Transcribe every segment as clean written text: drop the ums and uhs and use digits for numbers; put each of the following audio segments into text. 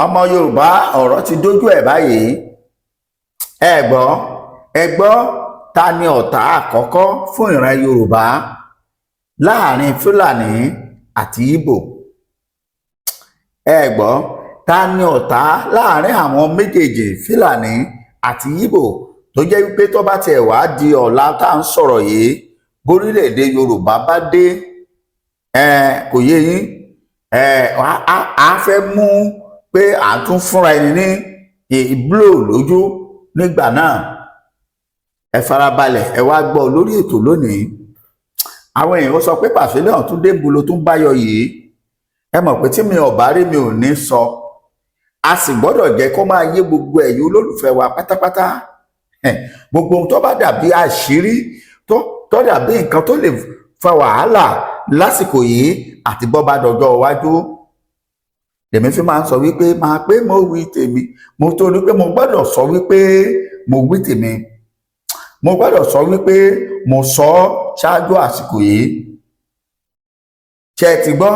ọmọ Yorùbá ọ̀rọ̀ ti dójú ẹ̀ báyìí. ẹ gbọ́ ẹ gbọ́ ta ni ọ̀tá àkọ́kọ́ fún ìran Yorùbá láàrin Fúlàní àti Ìgbò? ẹ gbọ́ ta ni ọ̀tá láàrin àwọn méjèèjì Fúlàní àti Ìgbò tó jẹ́ wípé tó bá tiẹ̀ wá di ọ̀la tá à ń sọ̀rọ̀ yìí bórílẹ̀-èdè Yorùbá bá dé kò yé yín a fẹ́ mú pé à ń tún fúnra ẹni ní ìblò lójú nígbà náà. ẹ farabalẹ̀ ẹ wá gbọ́ lórí ètò lónìí. àwọn èèyàn sọ pé pàṣẹlẹ̀ tún dé bulo tún báyọ yìí. ẹ mọ̀ pé tí mi ò bá rí mi ò ní sọ. a sì gbọ́dọ̀ jẹ́ kó máa yé gbogbo ẹ̀yin olólùfẹ́ wa pátápátá. gbogbo ohun tó bá dàbí àṣírí tó dàbí nǹkan tó lè fa wàhálà lásìkò yìí àti bọ́ bá dọjọ́ iwájú. Lèmi fi máa ń sọ wípé máa pé mo wí tèmi, mo torí pé mo gbọ́dọ̀ sọ wípé mo wí tèmi, mo gbọ́dọ̀ sọ wípé mo sọ ṣáájú àsìkò yìí. Ṣé ti gbọ́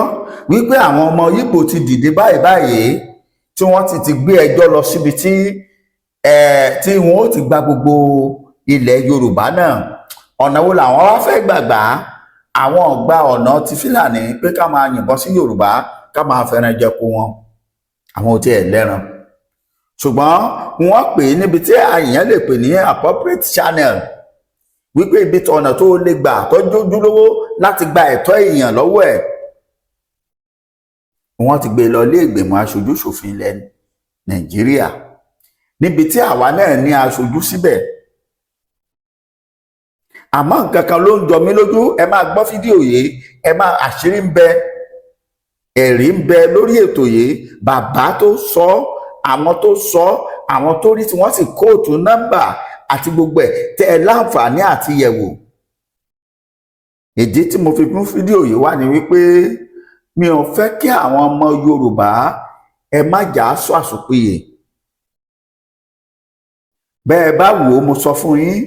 wípé àwọn ọmọ Ìgbò ti dìde báyìí tí wọ́n ti gbé ẹjọ́ lọ síbi tí wọ́n ó ti gba gbogbo ilẹ̀ Yorùbá náà. Ọ̀nà wo làwọn wá fẹ́ gbàgbà? Àwọn ọ̀gbà ọ̀nà ti Fúlàní pé ká máa yìnbọn sí Yorùbá ká máa fẹ́ràn jẹko wọn, àwọn ò tiẹ̀ lẹ́ran. Ṣùgbọ́n wọ́n pè é níbi tí àyàn lè pè ní appropriate channel, wípé ibi tí ọ̀nà tó lè gbà tọ́jú ojúlówó láti gba ẹ̀tọ́ èèyàn lọ́wọ́ ẹ̀. Wọ́n ti gbé lọ ilé ìgbìmọ̀ aṣojú ṣòfin ilẹ̀ Nàìjíríà, níbi tí àwa náà ní aṣojú síbẹ̀. Àmọ́ nǹkan kan ló ń jọ mí lójú. Ẹ máa gbọ́ fídíò yìí, ẹ máa àṣírí ń bẹ, ẹ̀rí ń bẹ lórí ètò yìí. Bàbá tó sọ, àwọn tó sọ, àwọn tó rí tí wọ́n sì kóòtù nọ́mbà àti gbogbo ẹ̀ tẹ́ ẹ láǹfààní àti yẹ̀wò. Ìdí tí mo fi mú fídíò yìí wá ni wípé mi ò fẹ́ kí àwọn ọmọ Yorùbá ẹ má jà á sọ àsopìyè. Bẹ́ẹ̀ bá wò ó, mo sọ fún yín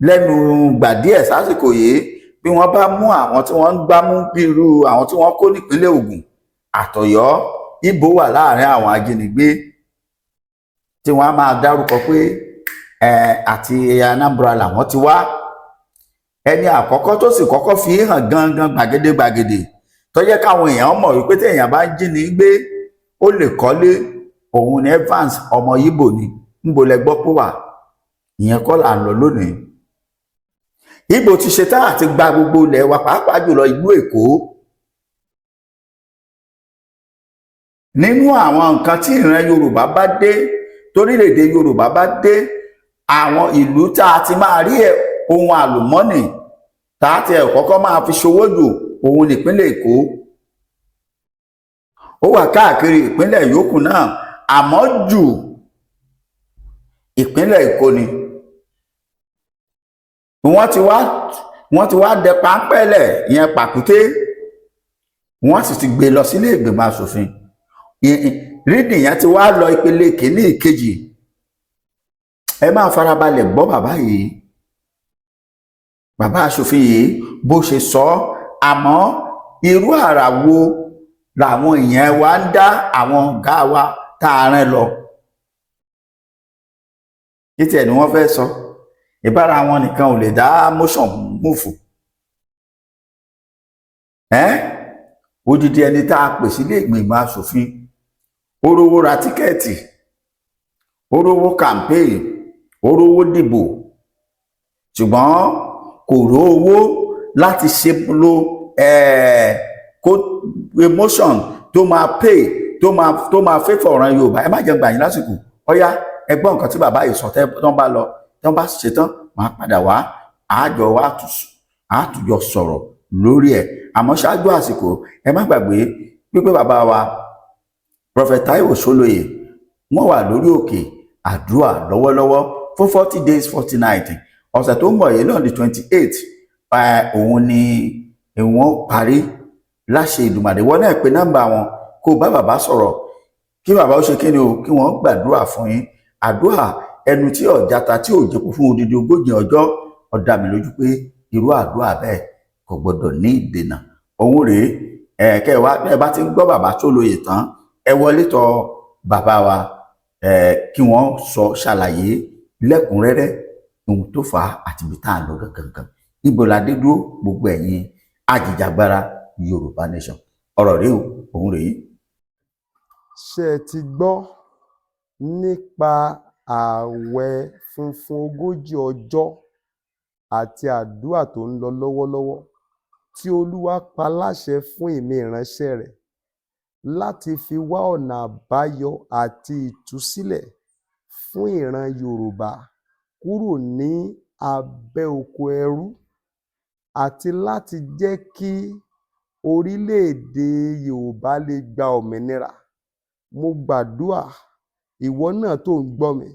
lẹ́nu gbà díẹ̀ sásìkò yìí, bí wọ́n bá mú àwọn tí wọ́n ń gbámú bí irú àwọn tí wọ́n kó nípínlẹ̀ Ògùn àtọ̀yọ́, Ìgbò wà láàrin àwọn ajínigbé tí wọ́n á máa dárúkọ pé àti Anambra làwọn ti wá. Ẹni àkọ́kọ́ tó sì kọ́kọ́ fi hàn gangan gbàgede tó jẹ́ káwọn èèyàn mọ̀ wípé tí èèyàn bá ń jí ní gbé ó lè kọ́lé, òun ni Evans ọmọ Ìgbò ni. Níbo lẹ gbọ́ pé wà? Ìyẹn kọ́ là ń lọ lónìí. Ìgbò ti ṣetán àti gba gbogbo ilẹ̀ wa, pàápàá jùlọ ìlú Èkó. Nínú àwọn nǹkan tí ìran Yorùbá bá dé, torílẹ̀-èdè Yorùbá bá dé, àwọn ìlú tá a ti máa rí ohun àlùmọ́nì tá a ti kọ́kọ́ máa fi ṣòwò jù, òun nípínlẹ̀ Èkó. Ó wà káàkiri ìpínlẹ̀ yòókù náà, àmọ́ jù ìpínlẹ̀ Èkó ni. Wọ́n ti wá dẹ páńpẹ́lẹ̀ ìyẹn pàkúté, wọ́n sì ti gbé lọ sílé ìgbìmọ̀ aṣòfin. Rídì yẹn ti wá lọ ìpele kìíní ìkejì. Ẹ máa farabalẹ̀ gbọ́ bàbá yìí, bàbá aṣòfin yìí bó ṣe sọ. Àmọ́ irú àrà wo làwọn èèyàn wa ń dá àwọn ọ̀gá wa tá a rán lọ? Kí tiẹ̀ ni wọ́n fẹ́ sọ? Ìbára wọn nìkan ò lè dá motion múfù. Odidi ẹni tá a pè sílé ìgbìmọ̀ aṣòfin, ó rówó ra tíkẹ́ẹ̀tì, ó rówó campaign, ó rówó dìbò, ṣùgbọ́n kò rówó láti ṣe lo emotion tó máa pay tó máa fẹ́ fọ̀ràn Yorùbá. Ẹ má jẹ́ gbà yín lásìkò. Ọ̀yá ẹ gbọ́ nǹkan tí bàbá yìí sọ tán bá lọ, tán bá ṣetán máa padà wá, àtújọ sọ̀rọ̀ lórí ẹ̀. Àmọ́ ṣáájú àsìkò, ẹ má gbàgbé wípé bàbá wa Prophet Taiwo Soloye wọ́n wà lórí òkè àdúrà lọ́wọ́lọ́wọ́ fún 40 days 40 nights. Ọ̀sẹ̀ tó ń bọ̀ yìí náà di 28, òun ni wọ́n parí láṣẹ Ìdùmàrè. Wọ́n náà pé nọ́mbà wọn kó bá bàbá sọ̀rọ̀ kí bàbá ó ṣe kí ni o, kí wọ́n gbàdúrà fún yín. Àdúrà ẹnu tí ọ̀jata tí ò jẹ́kú fún odidi 40 ọjọ́, ó dá mi lójú pé irú àdúrà bẹ́ẹ̀ kò gbọdọ̀ ní ìdènà. Òun rèé, kẹ́ wá bẹ́ẹ̀ bá ti ń gbọ́ bàbá Soloye tán, ẹ wọlé tọ̀ bàbá wa kí wọ́n sọ ṣàlàyé lẹ́kùnrẹ́rẹ́ ohun tó fà á àti ibi tá à ń lọ gangan. Ibo la dé dúró gbogbo ẹ̀yin ajìjàgbara Yorùbá nation. Ọ̀rọ̀ rèé o, òun rèé. Ṣé ẹ ti gbọ́ nípa ààwẹ̀ funfun 40 ọjọ́ àti àdúrà tó ń lọ lọ́wọ́lọ́wọ́ tí Olúwa pa láṣẹ fún èmi ìránṣẹ́ rẹ̀ láti fi wá ọ̀nà àbáyọ àti ìtúsílẹ̀ fún ìran Yorùbá kúrò ní abẹ́ oko ẹrú àti láti jẹ́ kí orílẹ̀-èdè Yorùbá lè gba òmìnira. Mo gbàdúrà ìwọ náà tó ń gbọ́ mi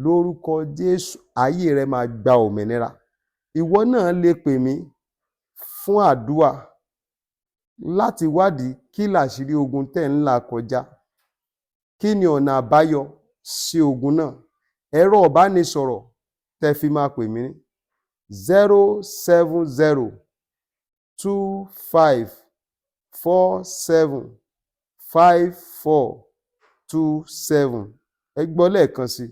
lórúkọ Jésù, ayé rẹ máa gba òmìnira. Ìwọ náà lè pè mí fún àdúrà láti wádìí kí làṣírí ogun tẹ́ ń là kọjá, kí ni ọ̀nà àbáyọ sí ogun náà. Ẹ̀rọ ìbánisọ̀rọ̀ tẹ́ fi máa pè mí 07025475427. Ẹ gbọ́ lẹ́ẹ̀kan sí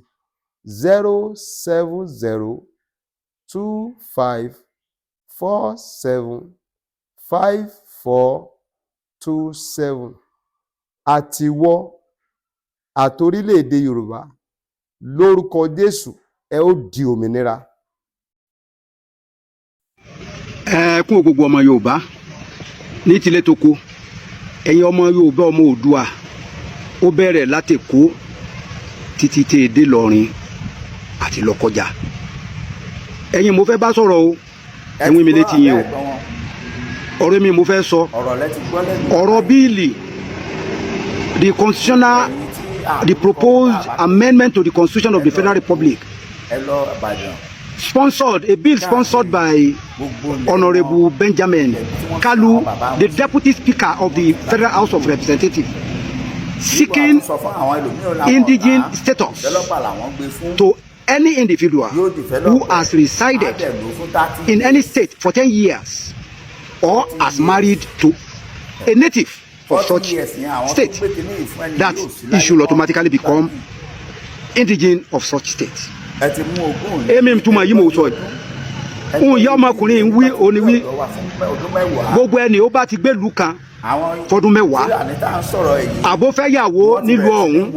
07025475427. Àtiwọ́ àtorílẹ̀-èdè Yorùbá lórúkọ Jésù ẹ ó di òmìnira. Kún gbogbo ọmọ Yorùbá ní tilẹ̀ tó kó, ẹ̀yin ọmọ Yorùbá ọmọ Oòduà, ó bẹ̀rẹ̀ láti Èkó títí tẹ́ dé Ìlọrin àti Lọ́kọ́jà. Ẹ̀yin mo fẹ́ bá sọ̀rọ̀ o, ẹ̀wọ̀n mi létí yín o. Ọ̀rọ̀ mi mo fẹ́ sọ, ọ̀rọ̀ bíìlì, the proposed amendment to the Constitution of the Federal Republic, a bill sponsored by Honorable Benjamin Kalu, the Deputy Speaker of the Federal House of Representatives, seeking indigene status to any individual who has resided in any state for 10 years or has married to a native of such state, that he should automatically become indigene of such state. Èmi túmọ̀ yìí mo sọ yìí. Òun ìyá ọmọkùnrin ń wí òní wí. Gbogbo ẹni ó bá ti gbé ìlú kan fọdún 10, àbó fẹ́ yàwó nílùú ọ̀hún,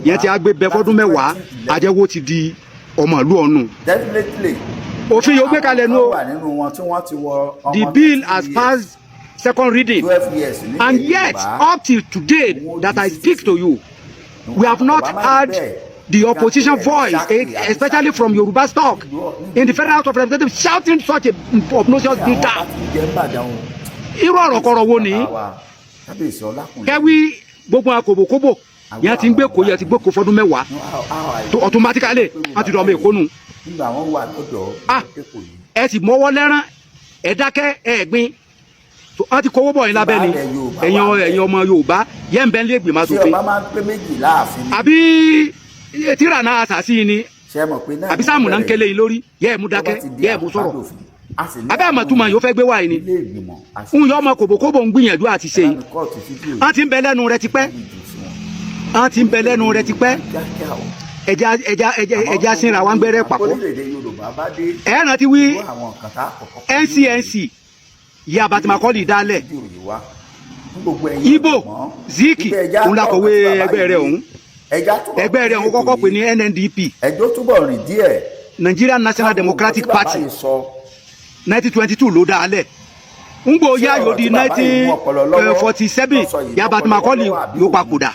yẹn ti á gbé bẹ fọdún 10, àjẹwò ti di ọmọ ìlú ọ̀hún. Òfin yóò gbé kalẹ̀ nù o. The bill has passed second reading, and yet up till today that I speak to you, we have not had the opposition voice, especially from Yoruba stock, in the Federal House of Representatives, shouting such a obnoxious bill down. Irú ọ̀rọ̀ kọ̀rọ̀ wo ni? Kẹ́wí gbogbo akòbòkòbò yẹn ti ń gbé kó yẹn ti gbé kó fọdún 10, tó automatically wọ́n ti dọ̀ ọmọ Èkó nù. Ẹ sì mọ́wọ́ lẹ́rán, ẹ dákẹ́, ẹ gbin. Wọ́n ti kówó bọ̀ yín lábẹ́ ni, ẹ̀yin ọmọ Yorùbá yẹn ń bẹ́ nílé ìgbìmọ̀ aṣòfin. Àbí tíra náà àṣàṣì ni, àbí sáàmù náà ń kélé yín lórí, yẹ́ ẹ̀ mú dákẹ́, yẹ́ ẹ̀ mú sọ̀rọ̀. Abẹ́ àmọ̀túmọ̀ yóò fẹ́ gbé wáyé ni. Ń yọ ọmọ kòbòkòbò ń gbìyànjú àti ṣe yìí. Wọ́n ti ń bẹ lẹ́nu rẹ tipẹ́. Wọ́n ti ń bẹ lẹ́nu rẹ tipẹ́. Ẹja sínra wa ń gbẹ́rẹ́ papọ̀. Ẹ rántí wí NCNC yìí Abatimakọ́lì dálẹ̀. Igbo Ziki òun lakọ̀wé ẹgbẹ́ rẹ̀ ọ̀hún. Ẹgbẹ́ rẹ̀ ọ̀hún kọ́kọ́ pè ní NNDP, Nigerian National Democratic Party. 1922 ló dálẹ̀. Ń gbò yá yóò di 1947 yìí Abatimakọ́lì yóò papòdà.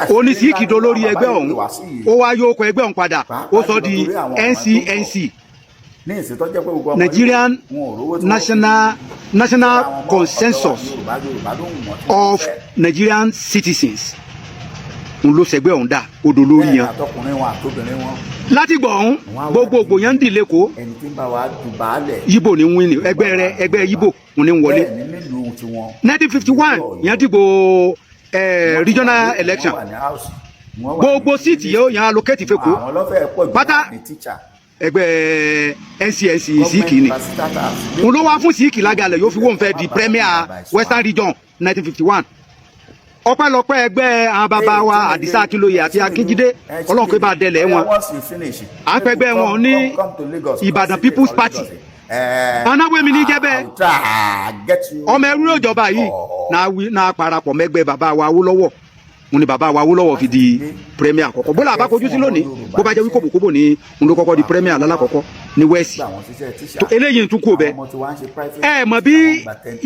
Onísìkì dolórí ẹgbẹ́ ọ̀hún, ó wá yóò kọ ẹgbẹ́ ọ̀hún padà, ó sọ di NCNC, Nigerian National Consensus of Nigerian Citizens. Ń ló sẹgbẹ́ ọ̀hún dà, ó dolórí yẹn. Láti gbọ̀ ọ̀hún gbogbogbò yẹn ń dì lẹ́kọ̀ọ́. Yíbò ní wíìnì, ẹgbẹ́ Yíbò ní wọlé. 1951 yẹn dìbò regional election, gbogbo síìtì yóò yàn allocate fẹ́kọ̀ọ́ pátá ẹgbẹ́ NCNC Síìkì ni. Òun ló wá fún Síìkì lágalẹ̀ yóò fi wọ́n fẹ́ di premier Western Region 1951. ọpẹ́lọpẹ́ ẹgbẹ́ àwọn bàbá wa Àdìsá Akínlóye àti Akínjídé Ọlọ́run kó bá dẹlẹ̀ wọn à ń pẹgbẹ́ wọn ní Ìbàdàn People's Party anáwó mi ní jẹ́bẹ́ ọmọ ẹrú ìjọba yìí náà parapọ̀ mẹ́gbẹ́ bàbá wa Awólọ́wọ̀ mo ní bàbá wa Awólọ́wọ̀ fi di premier àkọ́kọ́ bó la bá kojú sí lónìí bó bá jẹ́ wí kòbókòbó ní n ló kọ́kọ́ di premier lálàkọ́kọ́ ní west eléyìí tún kú bẹ́ẹ̀ ẹ mọ̀ bí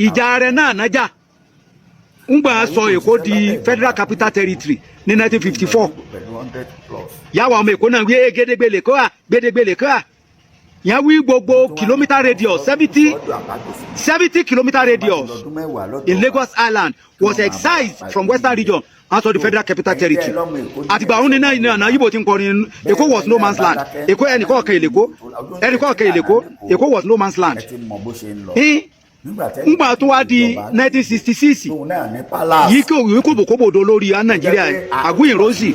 ìjà rẹ̀ náà nájà ń gbà sọ Èkó di Federal Capital Territory ní 1954 yàwó ọmọ Èkó náà wí gédégbé lè kó à gédégbé lè kó à yẹn wí gbogbo kilometre radius 70 kilometre radius in Lagos Island was excised from Western region and to the Federal Capital Territory àtìgbà òun ní náà Igbo ti ń kọrin Èkó was no man's land Èkó ẹnìkan ọ̀kẹ́ ìlẹ̀kọ́ Èkó was no man's land ngbà tó wá di 1966 yìí kò bòkóbòdó lórí Nàìjíríà Àgúnyìn Rosy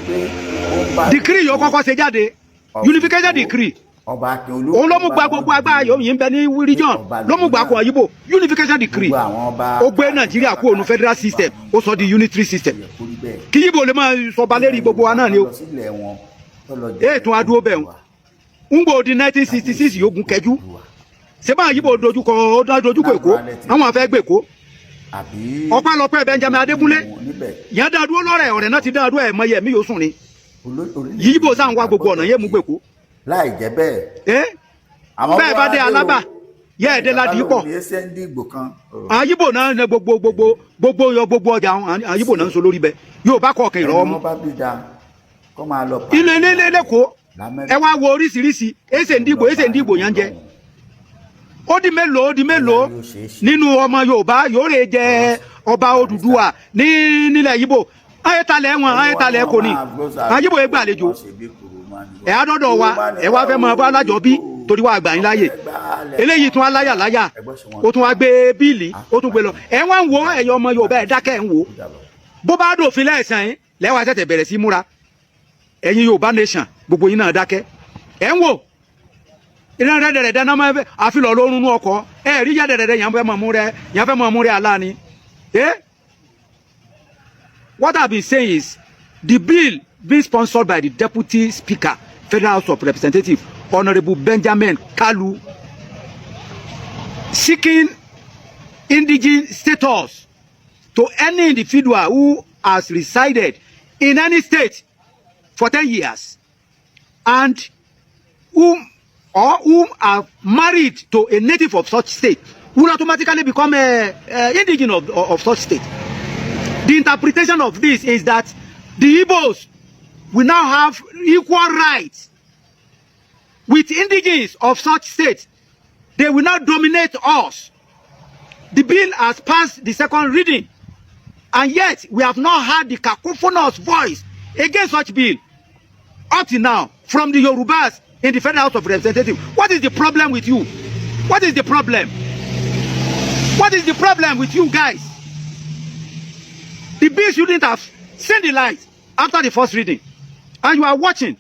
decree yóò kọ́kọ́ ṣe jáde unification decree òun ló mú gba gbogbo agbára yìí ń bẹ ní region ló mú gba kọ Igbo unification decree ó gbé Nàìjíríà kúrò ní federal system ó sọ di unitary system kí Igbo lè máa sọba lérí gbogbo wa náà ni ó ètò adúró bẹ̀ ń gbò di 1966 yóò gun kẹjú sẹ́bà Igbo dojúkọ Èkó àwọn afẹ́ gbé Èkó ọpẹ́lọpẹ́ Benjamin Adékúnlé yẹn dáadúró lọ́rẹ̀ ọ̀rẹ́ náà ti dáadúró ẹ̀ mọ́yẹ̀ mí yóò sùn ni Igbo sáà ń wá gbogbo ọ̀nà yẹ́ mú gbèkó láì jẹ́ bẹ́ẹ̀ bẹ́ẹ̀ bá dé Alábà yẹ ẹ̀dẹ́ ládì pọ̀ Igbo náà ní gbogbo ọjà Igbo náà ń so lórí bẹ yóò bá kọ̀ ọ̀kẹ́ ìrọ̀ ọmú ilé lẹ́kọ̀ọ́ ẹ wá wo oríṣiríṣi èsè ndígbò yẹn jẹ ó di mélòó nínú ọmọ Yorùbá yóò rè jẹ ọba Odùduwà nílẹ̀ Igbo ayétalẹ̀ kò ní Igbo yẹn gbàlejò ẹ adọ́dọ̀ wa ẹ wá fẹ́ mọ bá alájọ bí torí wàá gbà yín láàyè eléyìí tún aláyà ó tún wá gbé bíìlì ó tún gbé lọ ẹ wá ń wo ẹ̀yin ọmọ Yorùbá ẹ dákẹ́ ń wò bó bá dòfin lẹ́ẹ̀sán yín lẹ́wà tẹ̀tẹ̀ bẹ̀rẹ̀ sí múra ẹ̀yin Yorùbá nation gbogbo yín náà dákẹ́ ẹ ń wò iná rẹ̀ dáná máa fẹ́ àfilọ̀ lórun nú ọkọ̀ ẹ rí yá dẹ̀dẹ̀dẹ̀ yàn fẹ́ mọ̀ mú rẹ̀ aláàní what I've been saying is the bill being sponsored by the Deputy Speaker, Federal House of Representatives, Honorable Benjamin Kalu, seeking indigene status to any individual who has resided in any state for 10 years and whom are married to a native of such state will automatically become indigene of such state. The interpretation of this is that the Igbos we now have equal rights with indigenes of such states. They will not dominate us. The bill has passed the second reading, and yet we have not heard the cacophonous voice against such bill up to now from the Yorubas in the Federal House of Representatives. What is the problem with you? What is the problem? What is the problem with you guys? The bill shouldn't have seen the light after the first reading. And you are watching.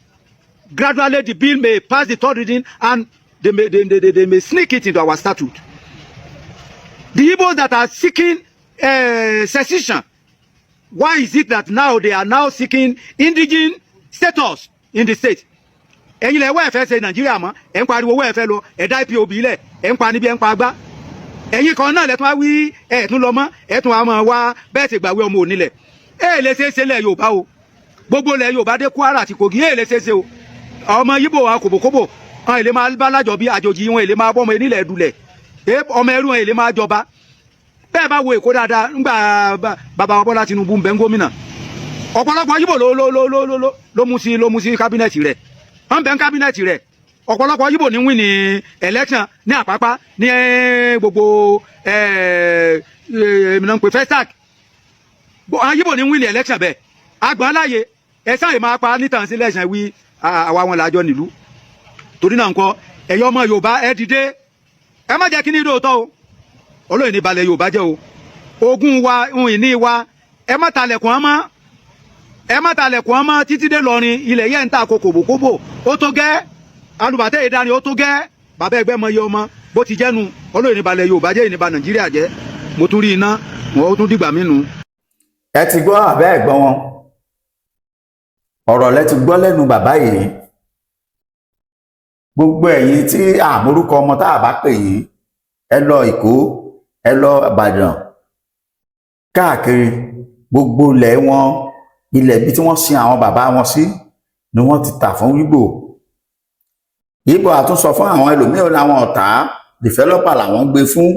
Gradually, the bill may pass the third reading and they may sneak it into our statute. The Igbos that are seeking secession, why is it that now they are now seeking indigene status in the state? Ẹ̀yin lẹ wá ẹ̀fẹ́ ṣe Nàìjíríà mọ́, ẹ̀ ń pariwo owó ẹ̀fẹ́ lọ, ẹ̀ dá IPOB lẹ̀, ẹ̀ ń pa níbi ẹ̀ ń pa gbá. Ẹ̀yin kan náà lẹ́tún wá wí ẹ̀ẹ̀tún lọ mọ́, ẹ̀ẹ̀tún wá máa wá bẹ́ẹ̀ ṣe gbàwé ọmọ onílẹ̀. Lè ṣe é ṣe lẹ̀ Yorùbá o. Gbogbo lẹ̀ Yorùbá dé Kwara àti Kogi lè ṣe é ṣe o. Ọmọ Igbo wa kòbòkòbò, àwọn èlé máa bá lájọ bí àjòjì wọn èlé máa bọ́ ọmọ onílẹ̀ dulẹ̀. Ọmọ ẹrú wọn èlé máa jọba. Bẹ́ẹ̀ bá wo Èkó dáadáa ńgbà bàbá wa Bọ́lá Tinubu ń bẹ gómìnà. Ọ̀pọ̀lọpọ̀ Igbo ló mú sí kábínẹ̀tì rẹ̀. Wọ́n bẹ ń kábínẹ̀tì rẹ̀. Ọ̀pọ̀lọpọ̀ Igbo ní win ní election ní Àpápá ní gbogbo èmìnà ń pè Festac. Igbo ní win ní election bẹ́ẹ̀. Àgbọ̀n láàyè ẹ̀sán yìí máa pa nítàn sí election wí àwa wọn làjọ nílùú. Torí náà ńkọ́ ẹ̀yọ́ ọmọ Yorùbá ẹ dìde. Ẹ má jẹ́ kí ní dòótọ́ o. Olóyìn ní balẹ̀ Yorùbá jẹ́ o. Ogún wa ohun ìní wa ẹ má talẹ̀kùn ọmọ. Ẹ má talẹ̀kùn ọmọ títí dé lọrin ilẹ̀ yẹn ń ta kòkòbòkòbò ó tó gẹ́ alùbàtẹ́ ìdáni ó tó gẹ́ bàbá ẹgbẹ́ mọ iye ọmọ bó ti jẹ́nu Olóyìn ní balẹ̀ Yorùbá jẹ́ ìníba Nàìjíríà jẹ́ mo tún rí iná mo tún dìgbà mí nu. ẹ ti gbọ́ àbẹ́ ẹ̀gbọ́n wọn, ọ̀rọ̀ lẹ ti gbọ́ lẹ́nu bàbá yìí. Gbogbo ẹ̀yin tí àmórúkọ ọmọ tá a bá pè yín, ẹ lọ Èkó, ẹ lọ Ìbàdàn, káàkiri gbogbo ilẹ̀ wọn, ilẹ̀ ibi tí wọ́n sin àwọn bàbá wọn sí ni wọ́n ti tà fún Igbo. Igbo àtúnsọ fún àwọn ẹlòmíràn láwọn ọ̀tá developer làwọn gbé fún,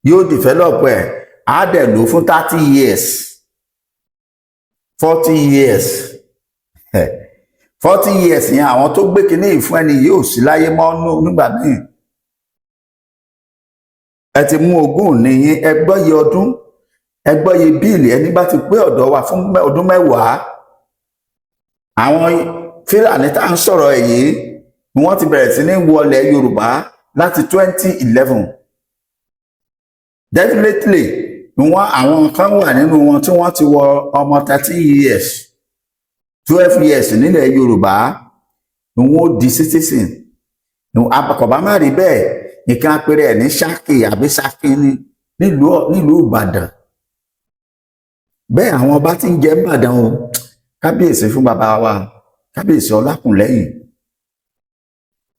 yóò develop ẹ̀ á dẹ̀ lò fún 30 years 40 years 40 years yẹn àwọn tó gbé kinní yìí fún ẹni yóò sí láyé mọ́ nígbà míì. Ẹ ti mú ogún nìyí, ẹgbọ́yé ọdún, ẹgbọ́yé bíìlì ẹni bá ti pé ọ̀dọ̀ wa fún ọdún mẹ́wàá. Àwọn Fúlàní tá à ń sọ̀rọ̀ ẹ̀ yìí ni wọ́n ti bẹ̀rẹ̀ sí ní wọlé Yorùbá láti 2011. Definitely àwọn kan wà nínú wọn tí wọ́n ti wọ ọmọ 30 years 12 years nílẹ̀ Yorùbá ni wọ́n di citizen. Àbàkọ̀bá má rí bẹ́ẹ̀ nìkan péré ẹ̀ ní Ṣákì àbí Ṣákì nílùú Ìbàdàn. Bẹ́ẹ̀ àwọn ọba tí ń jẹ Ìbàdàn o, kábíyèsí fún bàbá wa, kábíyèsí Ọlákùnlẹ́yìn.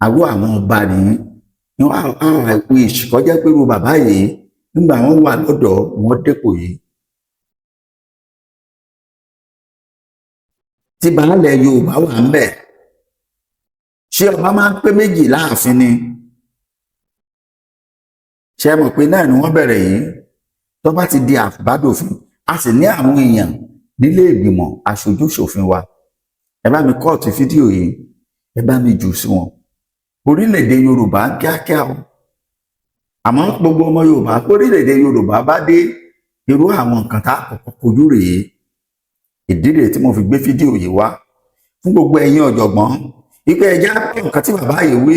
Àwọ̀ àwọn ọba nìyí ni I wish kọjá pé irú bàbá yìí nígbà wọn wà lọ́dọ̀ wọn dépò yìí. Tí baálẹ̀ Yorùbá wà ń bẹ̀, ṣé ọba máa ń pé méjì láàfin ni? Ṣé ẹ mọ̀ pé náà ni wọ́n bẹ̀rẹ̀ yìí tó bá ti di àbádòfin, a sì ní àwọn èèyàn nílé ìgbìmọ̀ aṣojú ṣòfin wa. Ẹ bá mi kọ́ọ̀tù fídíò yìí, ẹ bá mi jù sí wọn. Orílẹ̀-èdè Yorùbá kíákíá o. Àmọ́ gbogbo ọmọ Yorùbá orílẹ̀-èdè Yorùbá bá dé irú àwọn nǹkan tá a kọ́kọ́ kojú rèé. Ìdí rèé tí mo fi gbé fídíò yìí wá fún gbogbo ẹ̀yin ọ̀jọ̀gbọ́n wípé ẹjá pọ̀ nǹkan tí bàbá yìí wí,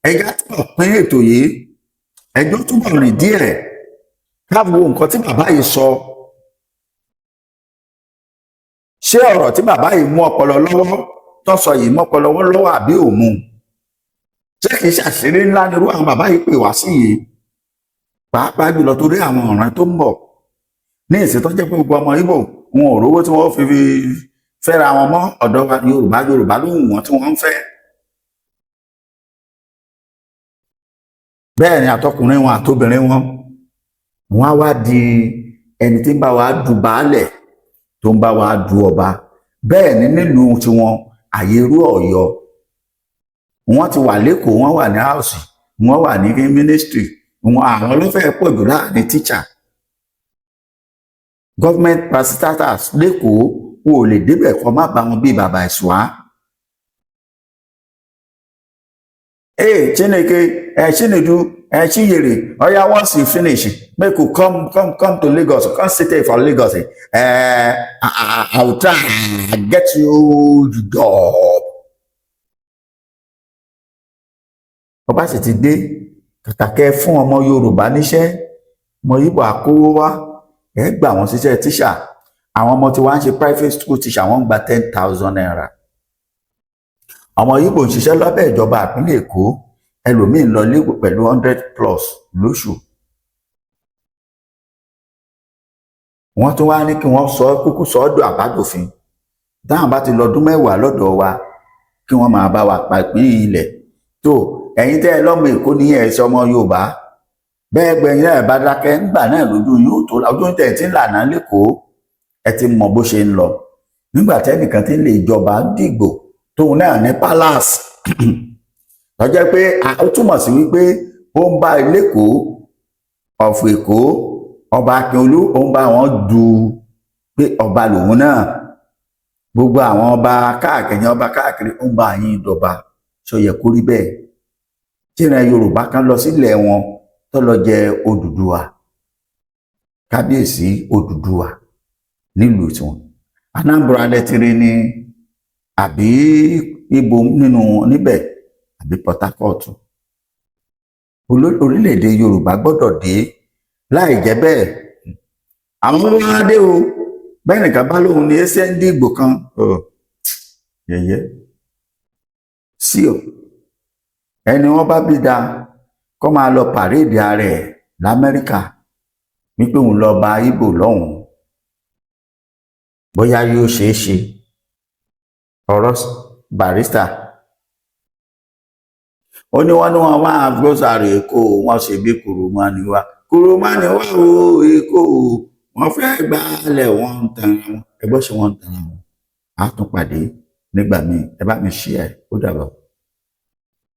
ẹjá túbọ̀ pín ètò yìí, ẹjọ́ túbọ̀ rìn díẹ̀ ká wo nǹkan tí bàbá yìí sọ. Ṣé ọ̀rọ̀ tí bàbá yìí mú ọpọlọ lọ́wọ́ tó sọ yìí mú ọpọlọ lọ́wọ́ àbí òmu? Ṣé kìí ṣàṣírí ńlá nírú àwọn bàbá yìí pè wá sí yìí? Pàápàá jùlọ torí àwọn ọ̀ràn tó ń bọ̀ ní ìsìn tó jẹ́ pé gbogbo ọmọ Ìgbò wọn ò rówó tí wọ́n fi fẹ́ra wọn mọ́ ọ̀dọ̀ wa Yorùbá ló wù wọ́n tí wọ́n ń fẹ́. Bẹ́ẹ̀ ni àtọkùnrin wọn àtobìnrin wọn á wá di ẹni tí ń bá wa du baálẹ̀ tó ń bá wa du ọba. Bẹ́ẹ̀ ni nílùú tiwọn àyèrú Ọ̀yọ́ wọ́n ti wà lẹ́kọ̀ọ́, wọ́n wà ní house, wọ́n wà ní ministry, àwọn ló fẹ́ pọ̀ jù láàrin teacher. Government parastatals lẹ́kọ̀ọ́ wọn ò lè débẹ̀ kọ́ má bá wọn bí bàbá ìṣúá. Chineke, Chinedu, Chiyere, oya once you finish, make you come to Lagos, come stay for Lagos. I will try and get you the job. Ọba sì ti dé kàkàkẹ́ fún ọmọ Yorùbá níṣẹ́, ọmọ Ìgbò àkówó wá, ẹ gbà wọ́n síṣẹ́ tíṣà. Àwọn ọmọ tí wọ́n ń ṣe private school teacher wọ́n ń gba 10,000 naira. Ọmọ Ìgbò ń ṣiṣẹ́ lábẹ́ ìjọba ìpínlẹ̀ Èkó, ẹlòmíín lọ lé pẹ̀lú 100+ lóṣù. Wọ́n tún wá ní kí wọ́n kúkú sọ ọ́dọ̀ àbádòfin. Táwọn bá ti lọ́dún 10 lọ́dọ̀ wa kí wọ́n máa bá wa pa ìpín ilẹ̀. Tó ẹ̀yin tẹ́ ẹ lọ́mọ Èkó ní ẹ̀ṣẹ̀ ọmọ Yorùbá, bẹ́ẹ̀ gbẹ̀yìn náà bá dákẹ́ nígbà náà lójú yóò tó ojú tẹ̀ tí ń lànà lẹ́kọ̀ọ́ ẹ ti mọ bó ṣe ń lọ. Nígbà tẹ́nìkan tí ń lè jọba dìgbò tóun náà ní palace lọ́jọ́ pé ó túmọ̀ sí wípé ó ń bá Lẹ́kọ̀ọ́ of Èkó ọba Akínolú ó ń bá wọn du pé ọba lòun náà. Gbogbo àwọn ọba káàkiri ó ń bá yín dọba. Ṣó yẹ kó rí bẹ́ẹ̀? Tíran Yorùbá kan lọ sílẹ̀ wọn tó lọ jẹ Odùduwà, kábíyèsí Odùduwà nílùú tiwọn. Anambra lẹ́tìrí ní àbí ibo nínú níbẹ̀ àbí Port Harcourt. Orílẹ̀-èdè Yorùbá gbọ́dọ̀ dé, láì jẹ́ bẹ́ẹ̀ àwọn ọmọ wa dé o. Bẹ́ẹ̀ nìkan bá lóhun ní ẹsẹ̀ ń dìgbò kan yẹ̀yẹ́ sí o. Ẹni wọ́n bá bí da kó máa lọ pàréèdì ààrẹ l'Amẹ́ríkà wípé òun lọ bá Ìgbò lọ́hùn. bóyá yóò ṣeé ṣe. Ọ̀rọ̀ Barrister ó ní wọ́n máa gbósàrò Èkó wọ́n ṣe bí kùrùmọ́ni wá o Èkó wọ́n fẹ́ gbálẹ̀ wọ́n ń tanra wọn. Ẹgbọ́n ṣe wọ́n ń tanra wọn. A tún pàdé nígbà míì. Ẹ bá mi share ó dàbọ̀.